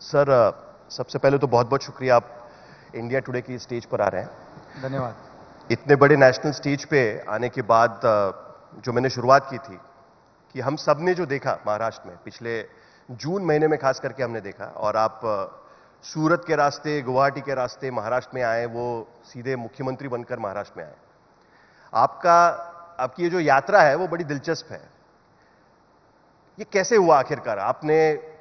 Sir, सबसे पहले तो बहुत बहुत शुक्रिया, आप इंडिया टुडे की स्टेज पर आ रहे हैं। धन्यवाद। इतने बड़े नेशनल स्टेज पे आने के बाद जो मैंने शुरुआत की थी कि हम सब ने जो देखा महाराष्ट्र में पिछले जून महीने में खास करके हमने देखा, और आप सूरत के रास्ते, गुवाहाटी के रास्ते महाराष्ट्र में आए, वो सीधे मुख्यमंत्री बनकर महाराष्ट्र में आए। आपकी ये जो यात्रा है वो बड़ी दिलचस्प है। ये कैसे हुआ आखिरकार? आपने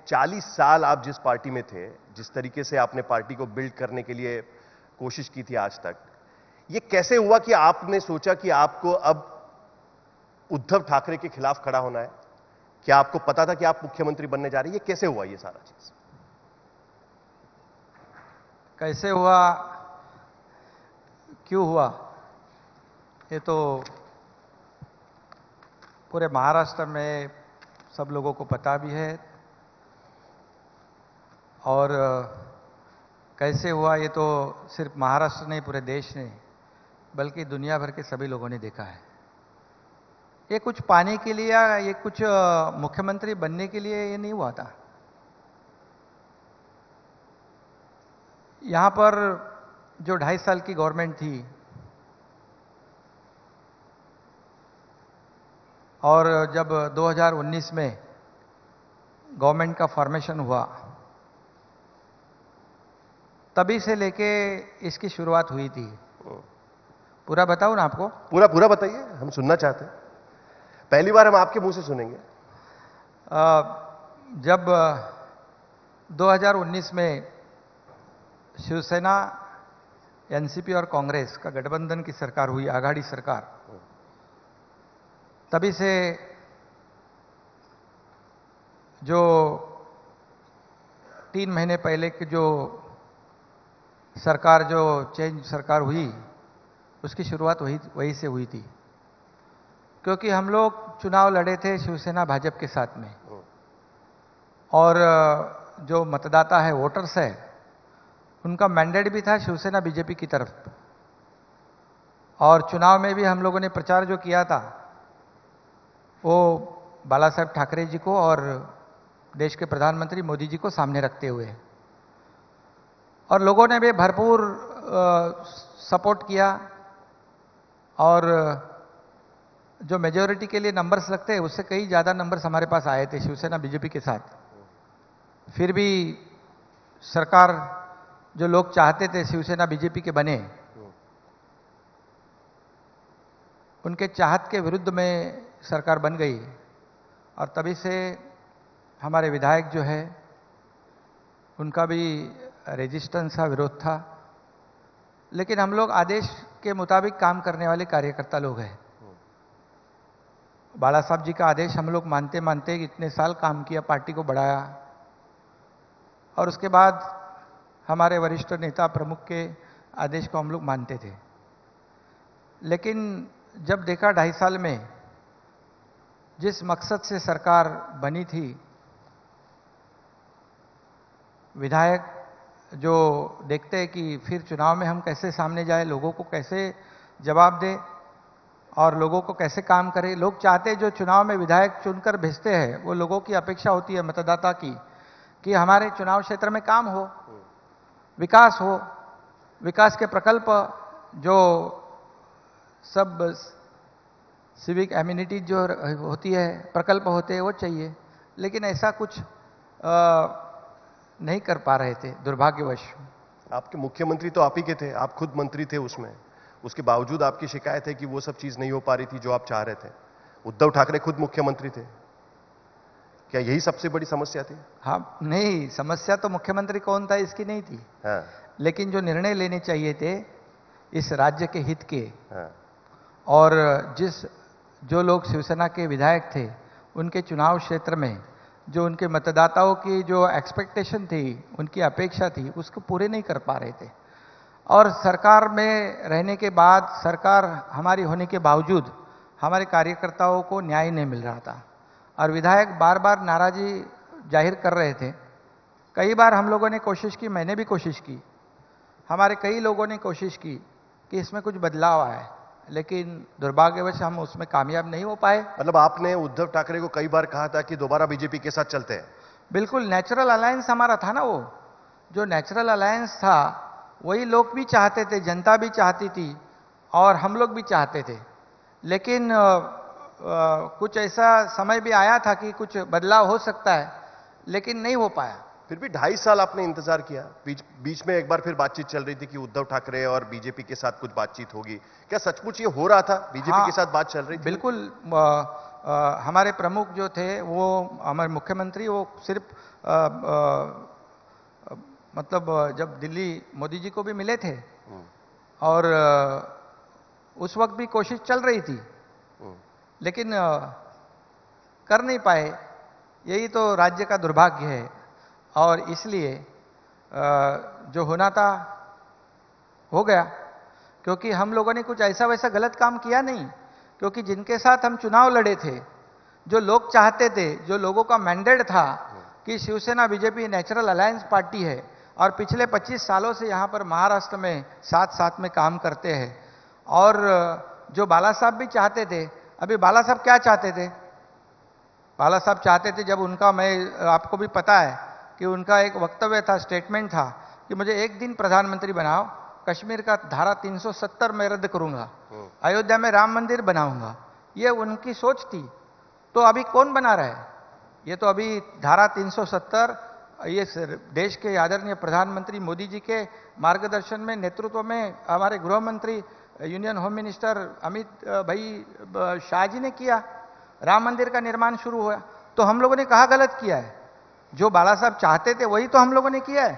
40 साल आप जिस पार्टी में थे, जिस तरीके से आपने पार्टी को बिल्ड करने के लिए कोशिश की थी आज तक, ये कैसे हुआ कि आपने सोचा कि आपको अब उद्धव ठाकरे के खिलाफ खड़ा होना है? क्या आपको पता था कि आप मुख्यमंत्री बनने जा रही है? ये कैसे हुआ ये सारा चीज? कैसे हुआ, क्यों हुआ, ये तो पूरे महाराष्ट्र में सब लोगों को पता भी है। और कैसे हुआ ये तो सिर्फ महाराष्ट्र नहीं, पूरे देश ने, बल्कि दुनिया भर के सभी लोगों ने देखा है। ये कुछ पाने के लिए या ये कुछ मुख्यमंत्री बनने के लिए ये नहीं हुआ था। यहां पर जो 2.5 साल की गवर्नमेंट थी और जब 2019 में गवर्नमेंट का फॉर्मेशन हुआ, तभी से लेके इसकी शुरुआत हुई थी। पूरा बताऊं ना आपको? पूरा पूरा बताइए, हम सुनना चाहते हैं। पहली बार हम आपके मुंह से सुनेंगे। जब 2019 में शिवसेना, एनसीपी और कांग्रेस का गठबंधन की सरकार हुई, आघाड़ी सरकार, तभी से जो 3 महीने पहले की जो सरकार, जो चेंज सरकार हुई, उसकी शुरुआत वही से हुई थी। क्योंकि हम लोग चुनाव लड़े थे शिवसेना भाजपा के साथ में, और जो मतदाता है, वोटर्स है, उनका मैंडेट भी था शिवसेना बीजेपी की तरफ। और चुनाव में भी हम लोगों ने प्रचार जो किया था वो बाला साहेब ठाकरे जी को और देश के प्रधानमंत्री मोदी जी को सामने रखते हुए, और लोगों ने भी भरपूर सपोर्ट किया। और जो मेजॉरिटी के लिए नंबर्स लगते हैं उससे कई ज़्यादा नंबर्स हमारे पास आए थे शिवसेना बीजेपी के साथ। फिर भी सरकार, जो लोग चाहते थे शिवसेना बीजेपी के बने, उनके चाहत के विरुद्ध में सरकार बन गई। और तभी से हमारे विधायक जो है उनका भी रेजिस्टेंस था, विरोध था। लेकिन हम लोग आदेश के मुताबिक काम करने वाले कार्यकर्ता लोग हैं। बाला साहब जी का आदेश हम लोग मानते मानते इतने साल काम किया, पार्टी को बढ़ाया, और उसके बाद हमारे वरिष्ठ नेता प्रमुख के आदेश को हम लोग मानते थे। लेकिन जब देखा 2.5 साल में जिस मकसद से सरकार बनी थी, विधायक जो देखते हैं कि फिर चुनाव में हम कैसे सामने जाए, लोगों को कैसे जवाब दे और लोगों को कैसे काम करे। लोग चाहते हैं, जो चुनाव में विधायक चुनकर भेजते हैं, वो लोगों की अपेक्षा होती है, मतदाता की, कि हमारे चुनाव क्षेत्र में काम हो, विकास हो, विकास के प्रकल्प, जो सब सिविक एम्यूनिटी जो होती है, प्रकल्प होते हैं, वो चाहिए। लेकिन ऐसा कुछ नहीं कर पा रहे थे, दुर्भाग्यवश। आपके मुख्यमंत्री तो आप ही के थे, आप खुद मंत्री थे उसमें, उसके बावजूद आपकी शिकायत है कि वो सब चीज नहीं हो पा रही थी जो आप चाह रहे थे। उद्धव ठाकरे खुद मुख्यमंत्री थे, क्या यही सबसे बड़ी समस्या थी? हाँ, नहीं, समस्या तो मुख्यमंत्री कौन था इसकी नहीं थी। हाँ। लेकिन जो निर्णय लेने चाहिए थे इस राज्य के हित के, हाँ। और जो लोग शिवसेना के विधायक थे, उनके चुनाव क्षेत्र में जो उनके मतदाताओं की जो एक्सपेक्टेशन थी, उनकी अपेक्षा थी, उसको पूरे नहीं कर पा रहे थे। और सरकार में रहने के बाद, सरकार हमारी होने के बावजूद, हमारे कार्यकर्ताओं को न्याय नहीं मिल रहा था। और विधायक बार बार नाराजी जाहिर कर रहे थे। कई बार हम लोगों ने कोशिश की, मैंने भी कोशिश की, हमारे कई लोगों ने कोशिश की कि इसमें कुछ बदलाव आए, लेकिन दुर्भाग्यवश हम उसमें कामयाब नहीं हो पाए। मतलब आपने उद्धव ठाकरे को कई बार कहा था कि दोबारा बीजेपी के साथ चलते हैं? बिल्कुल नेचुरल अलायंस हमारा था ना, वो जो नेचुरल अलायंस था वही लोग भी चाहते थे, जनता भी चाहती थी और हम लोग भी चाहते थे। लेकिन कुछ ऐसा समय भी आया था कि कुछ बदलाव हो सकता है, लेकिन नहीं हो पाया। फिर भी 2.5 साल आपने इंतजार किया। बीच में एक बार फिर बातचीत चल रही थी कि उद्धव ठाकरे और बीजेपी के साथ कुछ बातचीत होगी। क्या सचमुच ये हो रहा था? बीजेपी के साथ बात चल रही थी? बिल्कुल। हमारे प्रमुख जो थे, वो हमारे मुख्यमंत्री, वो सिर्फ मतलब जब दिल्ली मोदी जी को भी मिले थे और उस वक्त भी कोशिश चल रही थी, लेकिन कर नहीं पाए। यही तो राज्य का दुर्भाग्य है। और इसलिए जो होना था हो गया, क्योंकि हम लोगों ने कुछ ऐसा वैसा गलत काम किया नहीं। क्योंकि जिनके साथ हम चुनाव लड़े थे, जो लोग चाहते थे, जो लोगों का मैंडेट था कि Shiv Sena BJP natural alliance party है और पिछले 25 सालों से यहां पर महाराष्ट्र में साथ साथ में काम करते हैं, और जो बाला साहब भी चाहते थे। अभी बाला साहब क्या चाहते थे? बाला साहब चाहते थे, जब उनका, मैं आपको भी पता है कि उनका एक वक्तव्य था, स्टेटमेंट था कि मुझे एक दिन प्रधानमंत्री बनाओ, कश्मीर का धारा 370 मैं रद्द करूंगा, अयोध्या में राम मंदिर बनाऊंगा। ये उनकी सोच थी। तो अभी कौन बना रहा है? ये तो अभी धारा 370 ये देश के आदरणीय प्रधानमंत्री मोदी जी के मार्गदर्शन में, नेतृत्व में हमारे गृह मंत्री यूनियन होम मिनिस्टर अमित भाई शाह जी ने किया। राम मंदिर का निर्माण शुरू हुआ। तो हम लोगों ने कहा गलत किया है? जो बाला साहब चाहते थे वही तो हम लोगों ने किया है।